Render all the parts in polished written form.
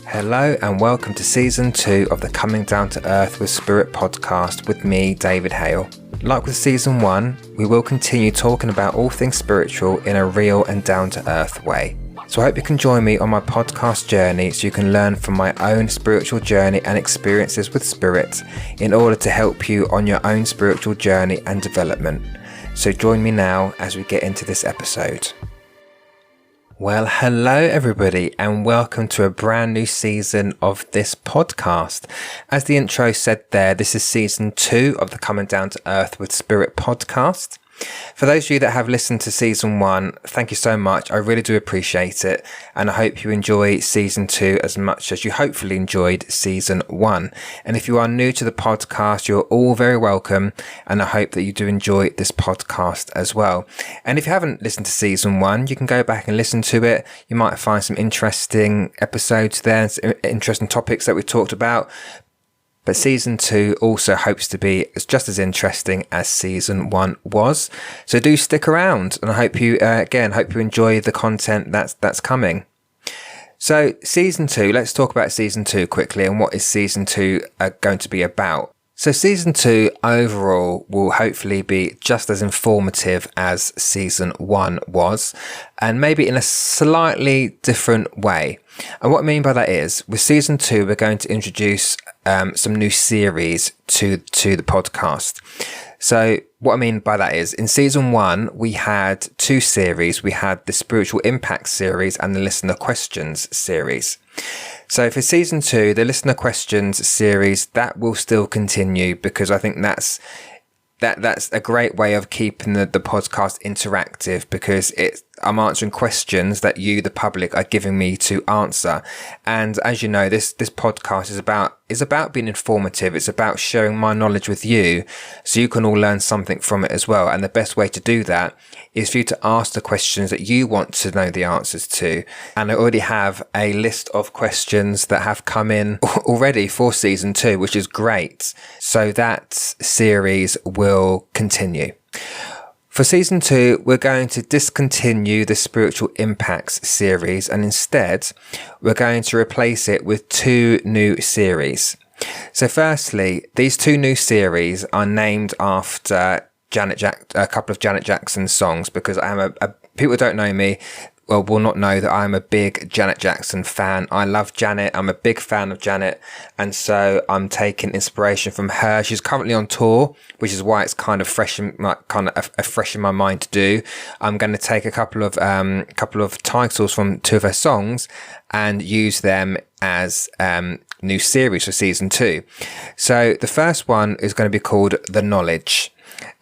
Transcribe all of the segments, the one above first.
Hello and welcome to Season 2 of the Coming Down to Earth with Spirit podcast with me, David Hale. Like with Season 1, we will continue talking about all things spiritual in a real and down-to-earth way. So I hope you can join me on my podcast journey so you can learn from my own spiritual journey and experiences with spirit in order to help you on your own spiritual journey and development. So join me now as we get into this episode. Well, hello everybody and welcome to a brand new season of this podcast. As the intro said there, this is Season 2 of the Coming Down to Earth with Spirit podcast. For those of you that have listened to Season 1, thank you so much. I really do appreciate it. And I hope you enjoy Season 2 as much as you hopefully enjoyed Season 1. And if you are new to the podcast, you're all very welcome. And I hope that you do enjoy this podcast as well. And if you haven't listened to Season 1, you can go back and listen to it. You might find some interesting episodes there, some interesting topics that we talked about. But Season 2 also hopes to be just as interesting as Season 1 was. So do stick around and I hope you, hope you enjoy the content that's coming. So Season 2, let's talk about Season 2 quickly and what is Season 2 going to be about. So Season 2 overall will hopefully be just as informative as Season 1 was, and maybe in a slightly different way. And what I mean by that is, with Season 2, we're going to introduce some new series to the podcast. So what I mean by that is, in Season 1, we had two series. We had the Spiritual Impact series and the Listener Questions series. So for Season 2, the Listener Questions series, that will still continue because I think that's a great way of keeping the podcast interactive because I'm answering questions that you, the public, are giving me to answer. And as you know, this podcast is about being informative. It's about sharing my knowledge with you so you can all learn something from it as well. And the best way to do that is for you to ask the questions that you want to know the answers to. And I already have a list of questions that have come in already for Season 2, which is great. So that series will continue. For Season 2, we're going to discontinue the Spiritual Impacts series and instead we're going to replace it with two new series. So firstly, these two new series are named after a couple of Janet Jackson's songs because I am people who don't know me will not know that I'm a big Janet Jackson fan. I love Janet. I'm a big fan of Janet. And so I'm taking inspiration from her. She's currently on tour, which is why it's kind of fresh in my mind to do. I'm going to take a couple of titles from two of her songs and use them as new series for Season 2. So the first one is going to be called The Knowledge.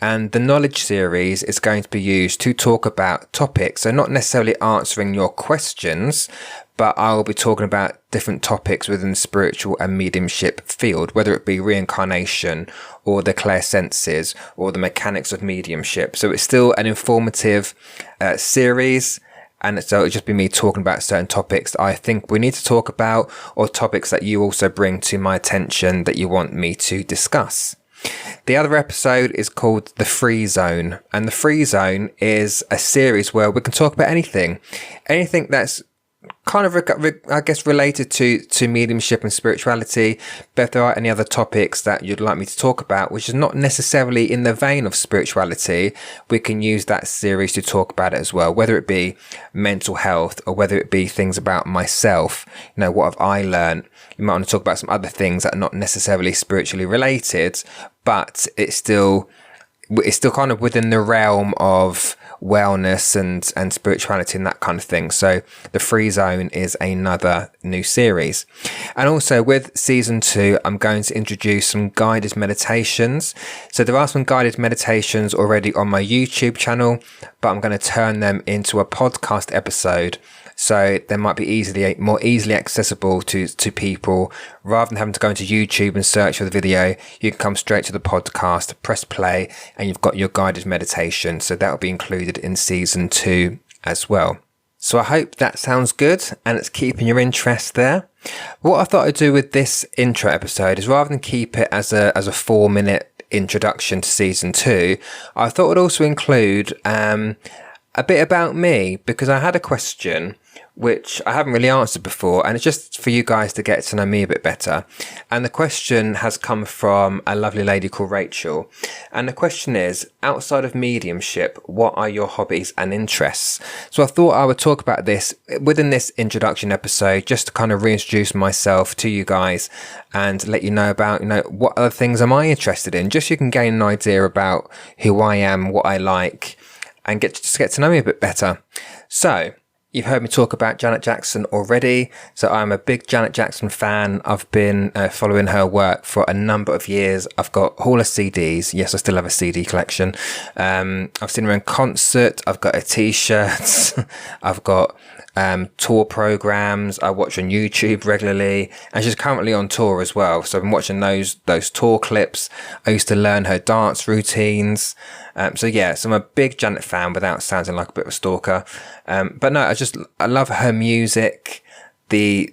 And the Knowledge series is going to be used to talk about topics. So not necessarily answering your questions, but I will be talking about different topics within the spiritual and mediumship field, whether it be reincarnation or the clairsenses or the mechanics of mediumship. So it's still an informative series. And so it'll just be me talking about certain topics that I think we need to talk about or topics that you also bring to my attention that you want me to discuss. The other episode is called The Free Zone, and The Free Zone is a series where we can talk about anything that's kind of, I guess, related to mediumship and spirituality. But if there are any other topics that you'd like me to talk about, which is not necessarily in the vein of spirituality, we can use that series to talk about it as well, whether it be mental health or whether it be things about myself. You know, what have I learned? You might want to talk about some other things that are not necessarily spiritually related, but it's still kind of within the realm of wellness and spirituality and that kind of thing. So the Free Zone is another new series. And also with Season 2, I'm going to introduce some guided meditations. So there are some guided meditations already on my YouTube channel, but I'm going to turn them into a podcast episode. So they might be more easily accessible to people. Rather than having to go into YouTube and search for the video, you can come straight to the podcast, press play, and you've got your guided meditation. So that will be included in Season 2 as well. So I hope that sounds good and it's keeping your interest there. What I thought I'd do with this intro episode is rather than keep it as a 4-minute introduction to season 2, I thought I'd also include a bit about me, because I had a question which I haven't really answered before, and it's just for you guys to get to know me a bit better. And the question has come from a lovely lady called Rachel. And the question is, outside of mediumship, what are your hobbies and interests? So I thought I would talk about this within this introduction episode, just to kind of reintroduce myself to you guys and let you know about, what other things am I interested in, just so you can gain an idea about who I am, what I like, and get to know me a bit better. So, you've heard me talk about Janet Jackson already. So I'm a big Janet Jackson fan. I've been following her work for a number of years. I've got all her CDs. Yes, I still have a CD collection. I've seen her in concert. I've got her t-shirts. I've got tour programs. I watch on YouTube regularly, and she's currently on tour as well. So I've been watching those tour clips. I used to learn her dance routines. So I'm a big Janet fan without sounding like a bit of a stalker. But no, I love her music, the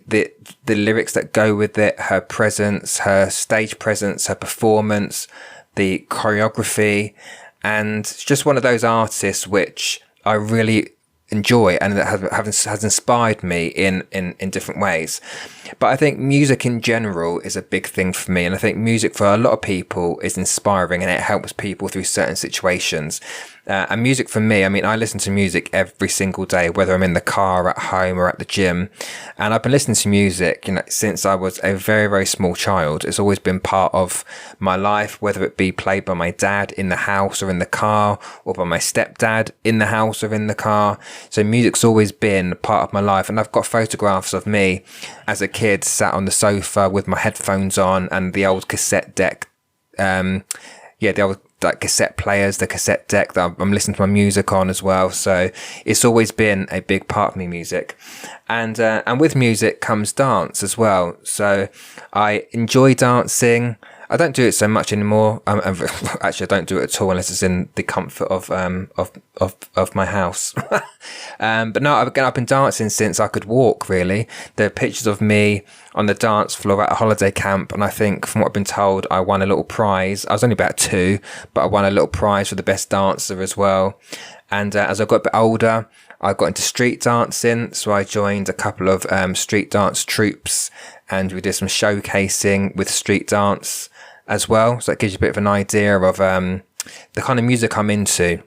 lyrics that go with it, her presence, her stage presence, her performance, the choreography, and it's just one of those artists which I really enjoy and that has inspired me in different ways. But I think music in general is a big thing for me, and I think music for a lot of people is inspiring, and it helps people through certain situations. And music for me, I listen to music every single day, whether I'm in the car, at home, or at the gym. And I've been listening to music, since I was a very, very small child. It's always been part of my life, whether it be played by my dad in the house or in the car, or by my stepdad in the house or in the car. So music's always been part of my life. And I've got photographs of me as a kid sat on the sofa with my headphones on and the old cassette deck. The old cassette players, the cassette deck that I'm listening to my music on as well. So it's always been a big part of me, music. And with music comes dance as well. So I enjoy dancing. I don't do it so much anymore. Actually, I don't do it at all unless it's in the comfort of my house. But no, I've been dancing since I could walk, really. There are pictures of me on the dance floor at a holiday camp, and I think, from what I've been told, I won a little prize. I was only about 2, but I won a little prize for the best dancer as well. And as I got a bit older, I got into street dancing, so I joined a couple of street dance troupes, and we did some showcasing with street dance as well. So that gives you a bit of an idea of the kind of music I'm into.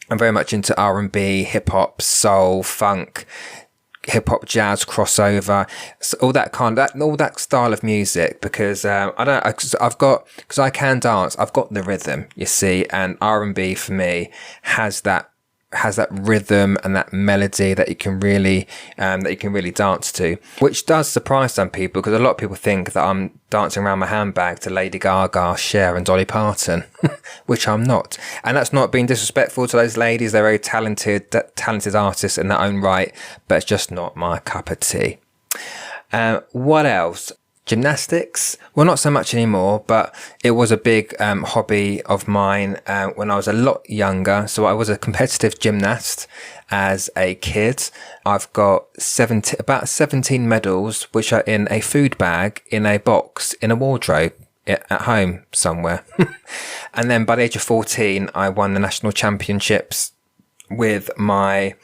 I'm very much into R&B, hip hop, soul, funk, hip hop, jazz, crossover, so all that style of music, because because I can dance. I've got the rhythm, you see, and R&B for me has that rhythm and that melody that you can really dance to, which does surprise some people, because a lot of people think that I'm dancing around my handbag to Lady Gaga, Cher and Dolly Parton, which I'm not. And that's not being disrespectful to those ladies. They're very talented artists in their own right, but it's just not my cup of tea. What else? Gymnastics, well, not so much anymore, but it was a big hobby of mine when I was a lot younger. So I was a competitive gymnast as a kid. I've got about 17 medals, which are in a food bag, in a box, in a wardrobe at home somewhere. And then by the age of 14, I won the national championships with my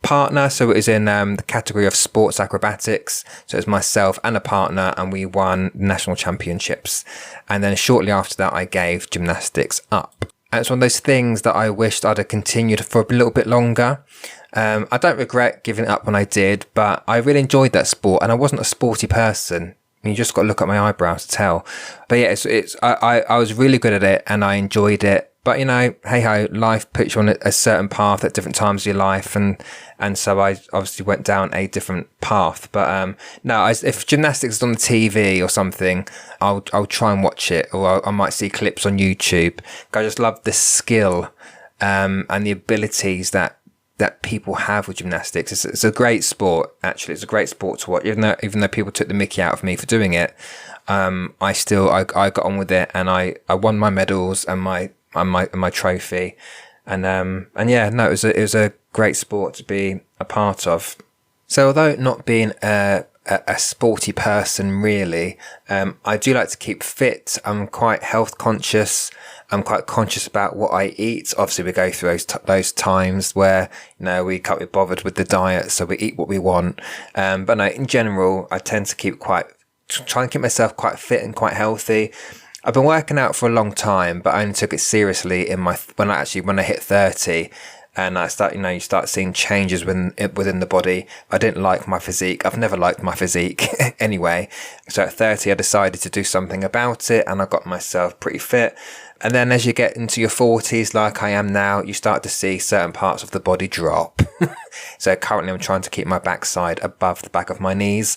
partner. So it was in the category of sports acrobatics. So it was myself and a partner, and we won national championships. And then shortly after that, I gave gymnastics up. And it's one of those things that I wished I'd have continued for a little bit longer. I don't regret giving it up when I did, but I really enjoyed that sport, and I wasn't a sporty person. You just got to look at my eyebrows to tell. But yeah, I was really good at it, and I enjoyed it. But hey ho, life puts you on a certain path at different times of your life, and so I obviously went down a different path. But no, if gymnastics is on the TV or something, I'll try and watch it, or I might see clips on YouTube. I just love the skill and the abilities that people have with gymnastics. It's a great sport, actually. It's a great sport to watch. Even though people took the mickey out of me for doing it, I got on with it, and I won my medals and my trophy, and yeah, no, it was a great sport to be a part of. So although not being a a sporty person really. I do like to keep fit. I'm quite health conscious. I'm quite conscious about what I eat. Obviously, we go through those times where, we can't be bothered with the diet, so we eat what we want. But no, in general, I tend to try and keep myself quite fit and quite healthy. I've been working out for a long time, but I only took it seriously when I hit 30. And I you start seeing changes within the body. I didn't like my physique. I've never liked my physique anyway. So at 30, I decided to do something about it, and I got myself pretty fit. And then as you get into your 40s, like I am now, you start to see certain parts of the body drop. So currently I'm trying to keep my backside above the back of my knees.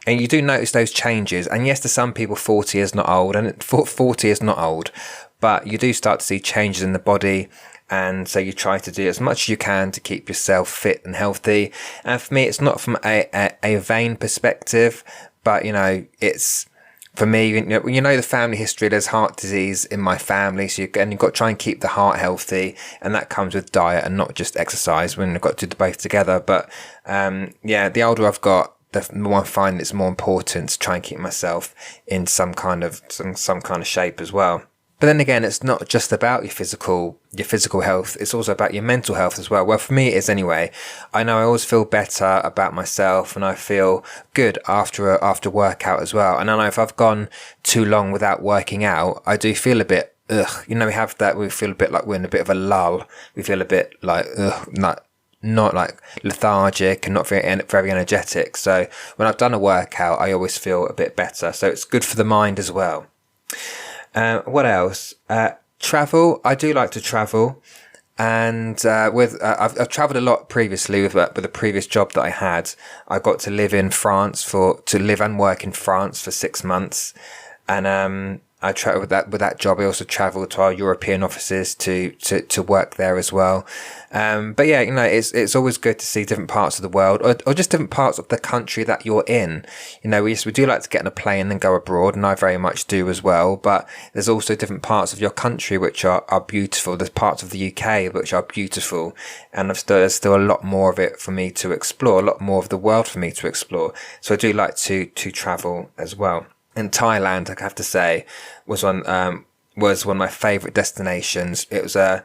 And you do notice those changes. And yes, to some people, 40 is not old, and 40 is not old. But you do start to see changes in the body. And so you try to do as much as you can to keep yourself fit and healthy. And for me, it's not from a vain perspective, but, it's, for me, the family history, there's heart disease in my family. So you've got to try and keep the heart healthy. And that comes with diet and not just exercise, when you've got to do both together. But, the older I've got, the more I find it's more important to try and keep myself in some kind of shape as well. But then again, it's not just about your physical health. It's also about your mental health as well. Well, for me, it is anyway. I know I always feel better about myself, and I feel good after workout as well. And I know if I've gone too long without working out, I do feel a bit, we have that. We feel a bit like we're in a bit of a lull. We feel a bit like, not like lethargic and not very energetic. So when I've done a workout, I always feel a bit better. So it's good for the mind as well. What else? Travel. I do like to travel, and I've travelled a lot previously with a previous job that I had. I got to live in France to live and work in France for 6 months, and I travelled with that job. I also travelled to our European offices to work there as well. But yeah, it's always good to see different parts of the world, or just different parts of the country that you're in. We do like to get on a plane and go abroad, and I very much do as well. But there's also different parts of your country which are beautiful. There's parts of the UK which are beautiful, and there's still a lot more of it for me to explore, a lot more of the world for me to explore. So I do like to travel as well. And Thailand, I have to say, was one of my favourite destinations. It was a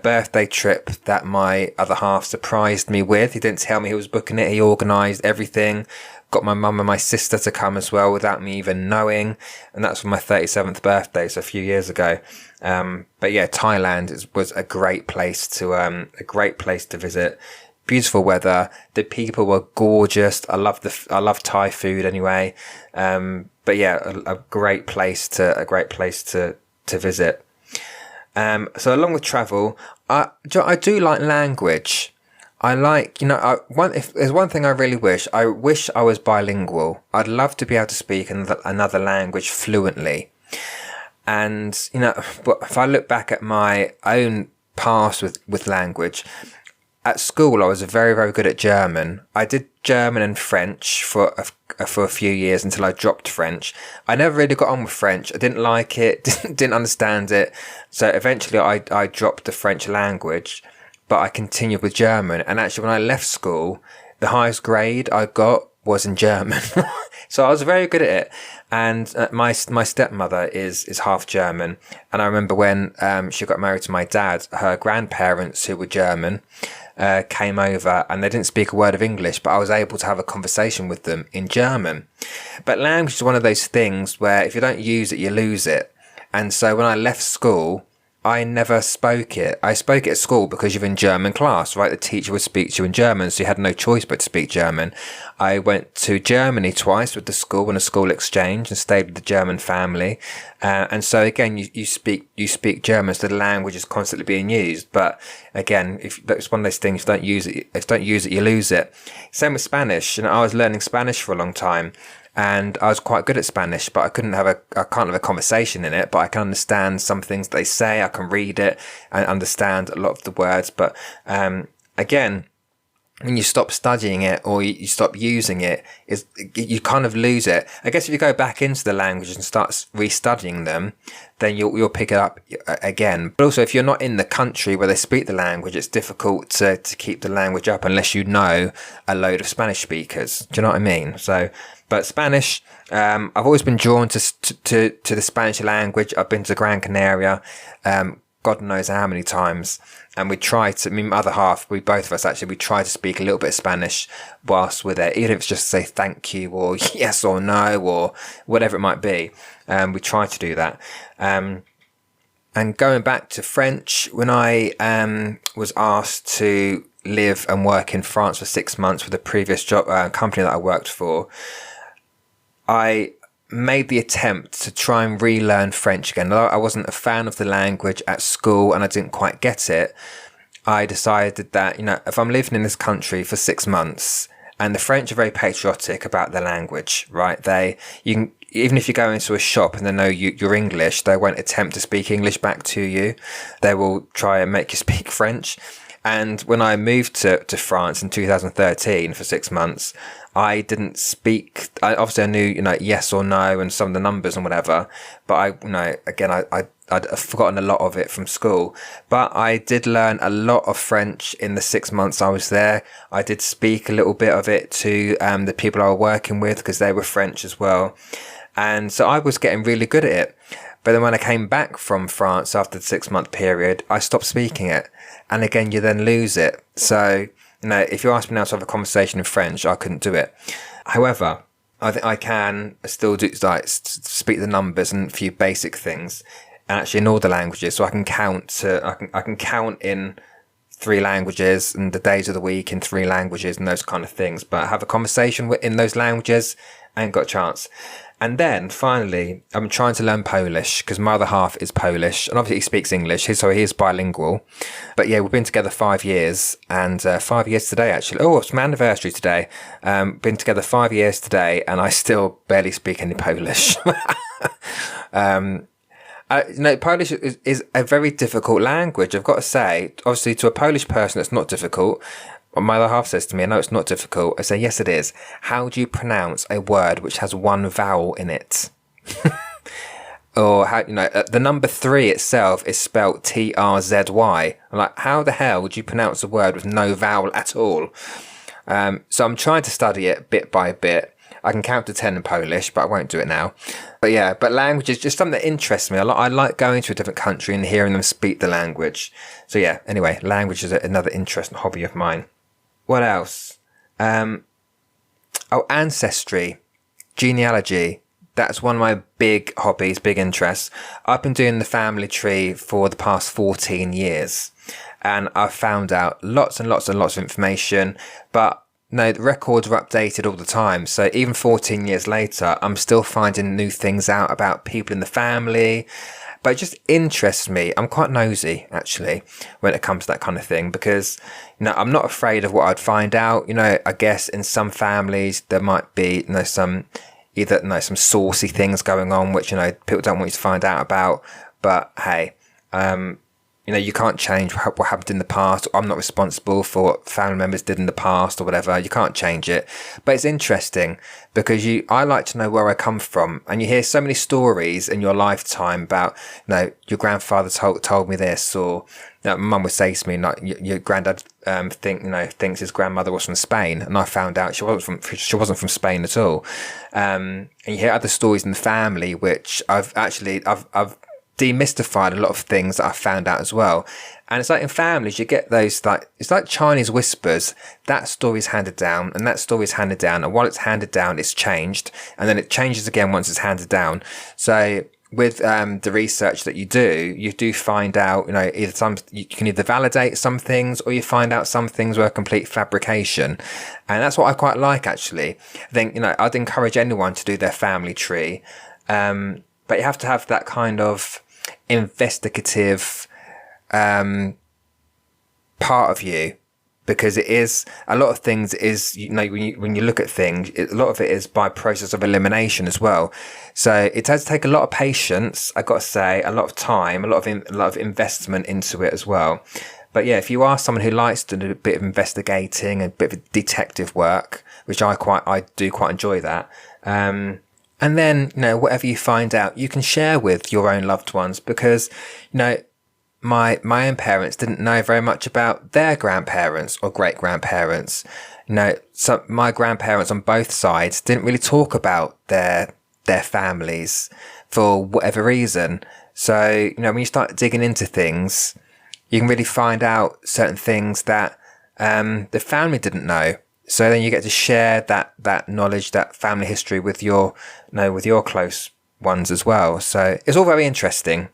birthday trip that my other half surprised me with. He didn't tell me he was booking it. He organised everything. Got my mum and my sister to come as well without me even knowing. And that's for my 37th birthday, so a few years ago. But yeah, Thailand was a great place to visit. Beautiful weather. The people were gorgeous. I love Thai food anyway. But yeah, a great place to visit. So along with travel, I do like language. I like, if there's one thing I wish I was bilingual. I'd love to be able to speak another language fluently. And, but if I look back at my own past with language, at school, I was very, very good at German. I did German and French for a few years until I dropped French. I never really got on with French. I didn't like it, didn't understand it. So eventually I dropped the French language, but I continued with German. And actually, when I left school, the highest grade I got was in German. So I was very good at it. And my stepmother is half German. And I remember when she got married to my dad, her grandparents, who were German, came over, and they didn't speak a word of English, but I was able to have a conversation with them in German. But language is one of those things where if you don't use it, you lose it. And so when I left school, I never spoke it. I spoke it at school because you're in German class, right? The teacher would speak to you in German, so you had no choice but to speak German. I went to Germany twice with the school on a school exchange and stayed with the German family. And so again, you speak German, so the language is constantly being used. But again, if that's one of those things, if you don't use it, you lose it. Same with Spanish. I was learning Spanish for a long time. And I was quite good at Spanish, but I can't have a conversation in it, but I can understand some things they say. I can read it and understand a lot of the words. But, again, when you stop studying it or you stop using it, is you kind of lose it. I guess if you go back into the languages and start restudying them, then you'll pick it up again. But also, if you're not in the country where they speak the language, it's difficult to keep the language up unless you know a load of Spanish speakers. Do you know what I mean? So, but Spanish, I've always been drawn to the Spanish language. I've been to Gran Canaria, God knows how many times. And we try to, my other half, both of us actually, we try to speak a little bit of Spanish whilst we're there, even if it's just to say thank you or yes or no or whatever it might be. We try to do that. And going back to French, when I was asked to live and work in France for 6 months with a previous job company that I worked for, I made the attempt to try and relearn French again. Although I wasn't a fan of the language at school and I didn't quite get it, I decided that, if I'm living in this country for 6 months, and the French are very patriotic about their language, right? Even if you go into a shop and they know you're English, they won't attempt to speak English back to you. They will try and make you speak French. And when I moved to France in 2013 for 6 months, I didn't speak. Obviously, I knew, yes or no and some of the numbers and whatever. But I'd forgotten a lot of it from school. But I did learn a lot of French in the 6 months I was there. I did speak a little bit of it to the people I was working with because they were French as well. And so I was getting really good at it. But then when I came back from France after the 6 month period, I stopped speaking it. And again, you then lose it. So, if you ask me now to have a conversation in French, I couldn't do it. However, I think I can still do speak the numbers and a few basic things, and actually in all the languages. So I can count. I can count in 3 languages and the days of the week in 3 languages and those kind of things. But have a conversation in those languages, I ain't got a chance. And then finally, I'm trying to learn Polish because my other half is Polish and obviously he speaks English. So he is bilingual. But yeah, we've been together 5 years and 5 years today, actually. Oh, it's my anniversary today. Been together 5 years today and I still barely speak any Polish. Polish is a very difficult language. I've got to say, obviously to a Polish person, it's not difficult. My other half says to me, no, it's not difficult. I say, yes, it is. How do you pronounce a word which has 1 vowel in it? Or how, the number 3 itself is spelt T-R-Z-Y. I'm like, how the hell would you pronounce a word with no vowel at all? So I'm trying to study it bit by bit. I can count to 10 in Polish, but I won't do it now. But yeah, language is just something that interests me. I like going to a different country and hearing them speak the language. So yeah, anyway, language is another interesting hobby of mine. What else? Ancestry, genealogy. That's one of my big hobbies, big interests. I've been doing the family tree for the past 14 years and I've found out lots and lots and lots of information, but no, the records are updated all the time. So even 14 years later, I'm still finding new things out about people in the family. But it just interests me. I'm quite nosy, actually, when it comes to that kind of thing, because, I'm not afraid of what I'd find out. I guess in some families, there might be, some saucy things going on, which, people don't want you to find out about. But hey, you can't change what happened in the past. I'm not responsible for what family members did in the past or whatever. You can't change it. But it's interesting because I like to know where I come from. And you hear so many stories in your lifetime about, your grandfather told me this, or mum would say to me, like, your granddad thinks his grandmother was from Spain, and I found out she wasn't from Spain at all. And you hear other stories in the family, which I've demystified a lot of things that I found out as well. And it's like in families, you get those, it's like Chinese whispers. That story's handed down and that story's handed down. And while it's handed down, it's changed. And then it changes again once it's handed down. So with the research that you do find out, you can either validate some things or you find out some things were a complete fabrication. And that's what I quite like, actually. I think, I'd encourage anyone to do their family tree. But you have to have that kind of investigative part of you, because it is a lot of things is when you look at things, a lot of it is by process of elimination as well. So it does take a lot of patience, I got to say, a lot of time, a lot of investment into it as well. But yeah, if you are someone who likes to do a bit of investigating and a bit of detective work, which I do quite enjoy that. And then, whatever you find out, you can share with your own loved ones, because, my own parents didn't know very much about their grandparents or great grandparents. So my grandparents on both sides didn't really talk about their families for whatever reason. So, when you start digging into things, you can really find out certain things that the family didn't know. So then you get to share that knowledge, that family history with your close ones as well. So it's all very interesting.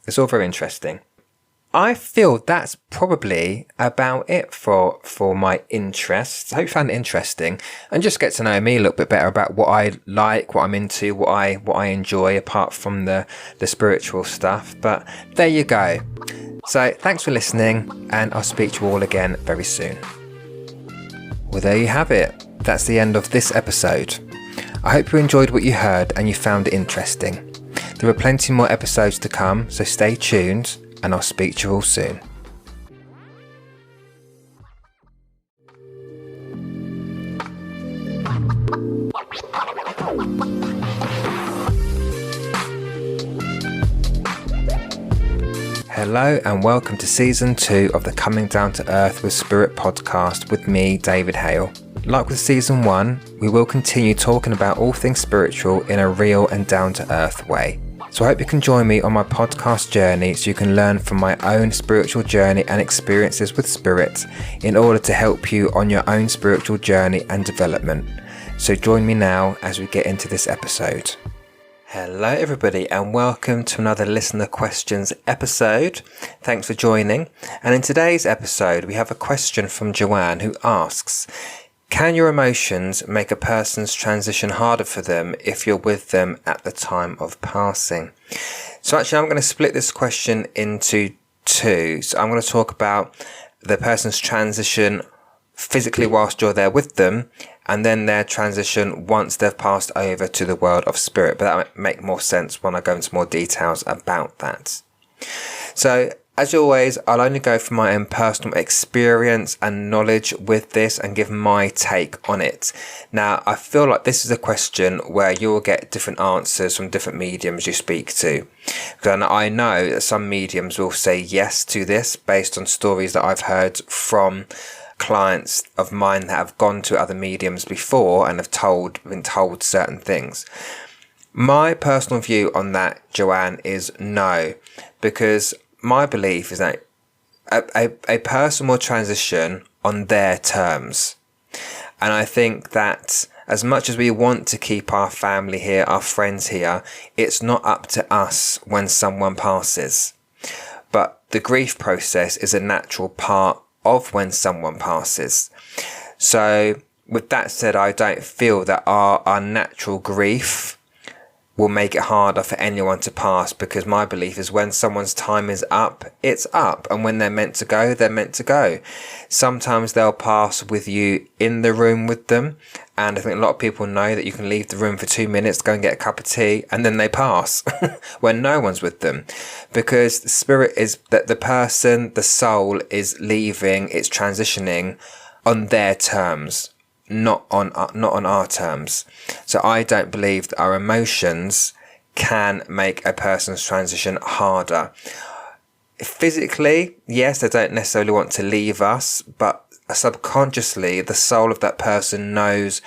I feel that's probably about it for my interests. I hope you found it interesting and just get to know me a little bit better about what I like, what I'm into, what I enjoy, apart from the spiritual stuff. But there you go. So thanks for listening, and I'll speak to you all again very soon. Well, there you have it. That's the end of this episode. I hope you enjoyed what you heard and you found it interesting. There are plenty more episodes to come, so stay tuned, and I'll speak to you all soon. Hello and welcome to Season 2 of the Coming Down to Earth with Spirit podcast with me, David Hale. Like with Season 1, we will continue talking about all things spiritual in a real and down-to-earth way. So I hope you can join me on my podcast journey so you can learn from my own spiritual journey and experiences with spirit in order to help you on your own spiritual journey and development. So join me now as we get into this episode. Hello everybody and welcome to another Listener Questions episode. Thanks for joining. And in today's episode we have a question from Joanne who asks, can your emotions make a person's transition harder for them if you're with them at the time of passing? So actually I'm going to split this question into two. So I'm going to talk about the person's transition physically whilst you're there with them, and then their transition once they've passed over to the world of spirit. But that might make more sense when I go into more details about that. So as always, I'll only go from my own personal experience and knowledge with this and give my take on it. Now, I feel like this is a question where you'll get different answers from different mediums you speak to. And I know that some mediums will say yes to this based on stories that I've heard from clients of mine that have gone to other mediums before and have been told certain things. My personal view on that, Joanne, is no, because my belief is that a person will transition on their terms. And I think that as much as we want to keep our family here, our friends here, it's not up to us when someone passes. But the grief process is a natural part of when someone passes. So with that said, I don't feel that our natural grief will make it harder for anyone to pass, because my belief is when someone's time is up, it's up, and when they're meant to go, they're meant to go. Sometimes they'll pass with you in the room with them, and I think a lot of people know that you can leave the room for 2 minutes, go and get a cup of tea, and then they pass when no one's with them, because the spirit is that the person, the soul is leaving, it's transitioning on their terms, not on our terms. So I don't believe that our emotions can make a person's transition harder. Physically, yes, they don't necessarily want to leave us, but subconsciously the soul of that person knows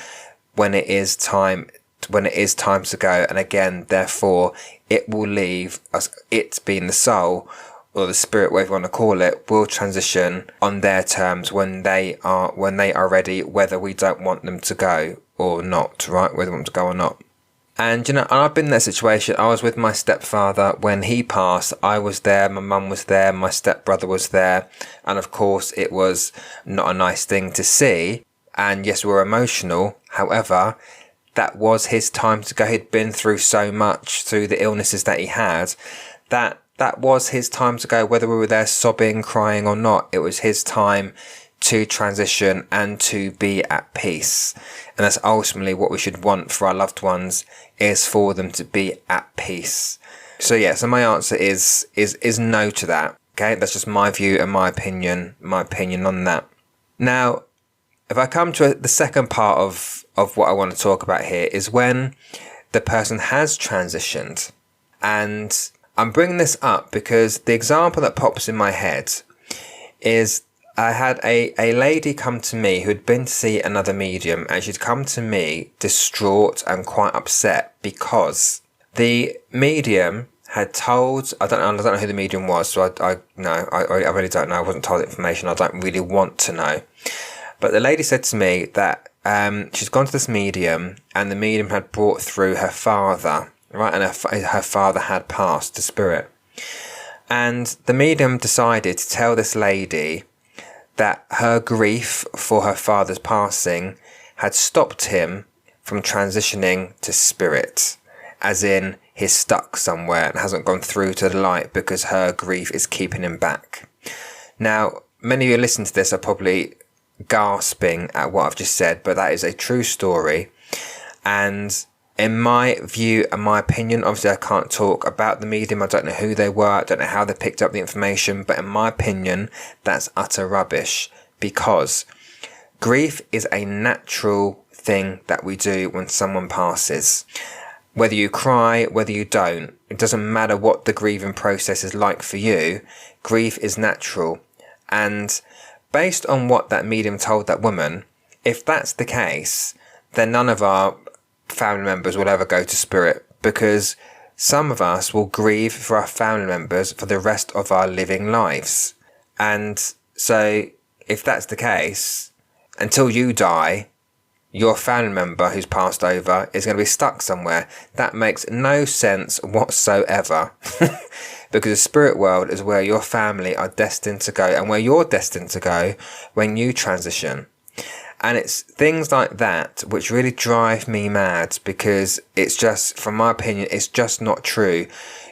when it is time to go, and again, therefore it will leave us. It being the soul or the spirit, whatever you want to call it, will transition on their terms when they are ready, whether we don't want them to go or not, right? Whether we want them to go or not. And I've been in that situation. I was with my stepfather when he passed. I was there, my mum was there, my stepbrother was there, and of course it was not a nice thing to see. And yes, we were emotional. However, that was his time to go. He'd been through so much through the illnesses that he had, that was his time to go, whether we were there sobbing, crying or not. It was his time to transition and to be at peace. And that's ultimately what we should want for our loved ones, is for them to be at peace. So yeah, so my answer is no to that. Okay, that's just my view and my opinion on that. Now, if I come to the second part of what I want to talk about here is when the person has transitioned. And I'm bringing this up because the example that pops in my head is I had a lady come to me who had been to see another medium, and she'd come to me distraught and quite upset because the medium had told, I don't know who the medium was, so I really don't know. I wasn't told the information. I don't really want to know. But the lady said to me that she's gone to this medium, and the medium had brought through her father, right? And her father had passed to spirit. And the medium decided to tell this lady that her grief for her father's passing had stopped him from transitioning to spirit, as in he's stuck somewhere and hasn't gone through to the light because her grief is keeping him back. Now, many of you listening to this are probably gasping at what I've just said, but that is a true story. And in my view and my opinion, obviously I can't talk about the medium. I don't know who they were. I don't know how they picked up the information. But in my opinion, that's utter rubbish, because grief is a natural thing that we do when someone passes. Whether you cry, whether you don't, it doesn't matter what the grieving process is like for you. Grief is natural. And based on what that medium told that woman, if that's the case, then none of our family members will ever go to spirit, because some of us will grieve for our family members for the rest of our living lives. And so if that's the case, until you die, your family member who's passed over is going to be stuck somewhere. That makes no sense whatsoever. Because the spirit world is where your family are destined to go, and where you're destined to go when you transition. And it's things like that which really drive me mad, because it's just, from my opinion, it's just not true.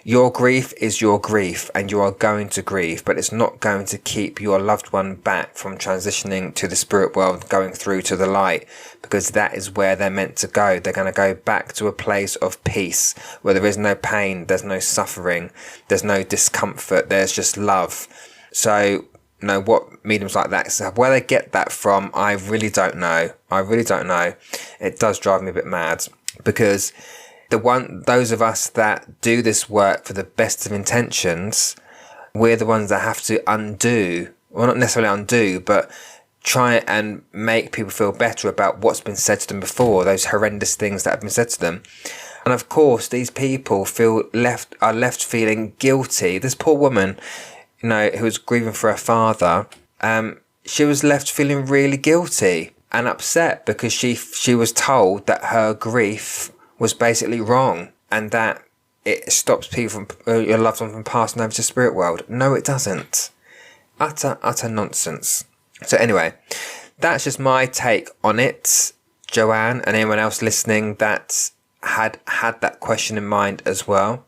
Your grief is your grief, and you are going to grieve, but it's not going to keep your loved one back from transitioning to the spirit world, going through to the light, because that is where they're meant to go. They're going to go back to a place of peace where there is no pain, there's no suffering, there's no discomfort, there's just love. So, what mediums like that, so where they get that from, I really don't know. It does drive me a bit mad, because those of us that do this work for the best of intentions, we're the ones that have to undo, well, not necessarily undo, but try and make people feel better about what's been said to them before, those horrendous things that have been said to them. And of course, these people are left feeling guilty. This poor woman, who was grieving for her father, she was left feeling really guilty and upset, because she was told that her grief was basically wrong, and that it stops people from, your loved one, from passing over to spirit world. No, it doesn't. Utter nonsense. So anyway, that's just my take on it, Joanne, and anyone else listening that had that question in mind as well.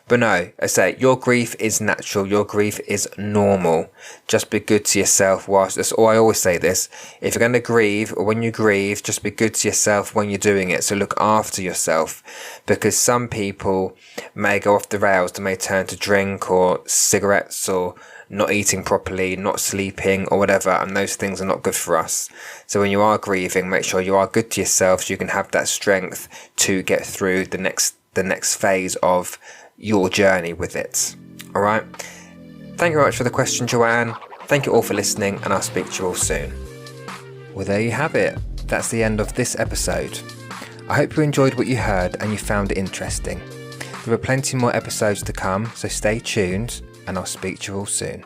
But no, I say, your grief is natural. Your grief is normal. Just be good to yourself whilst, that's all I always say this. If you're going to grieve, or when you grieve, just be good to yourself when you're doing it. So look after yourself, because some people may go off the rails. They may turn to drink or cigarettes, or not eating properly, not sleeping, or whatever. And those things are not good for us. So when you are grieving, make sure you are good to yourself, so you can have that strength to get through the next phase of your journey with it. All right. Thank you very much for the question, Joanne. Thank you all for listening, and I'll speak to you all soon. Well, there you have it. That's the end of this episode. I hope you enjoyed what you heard and you found it interesting. There are plenty more episodes to come, so stay tuned, and I'll speak to you all soon.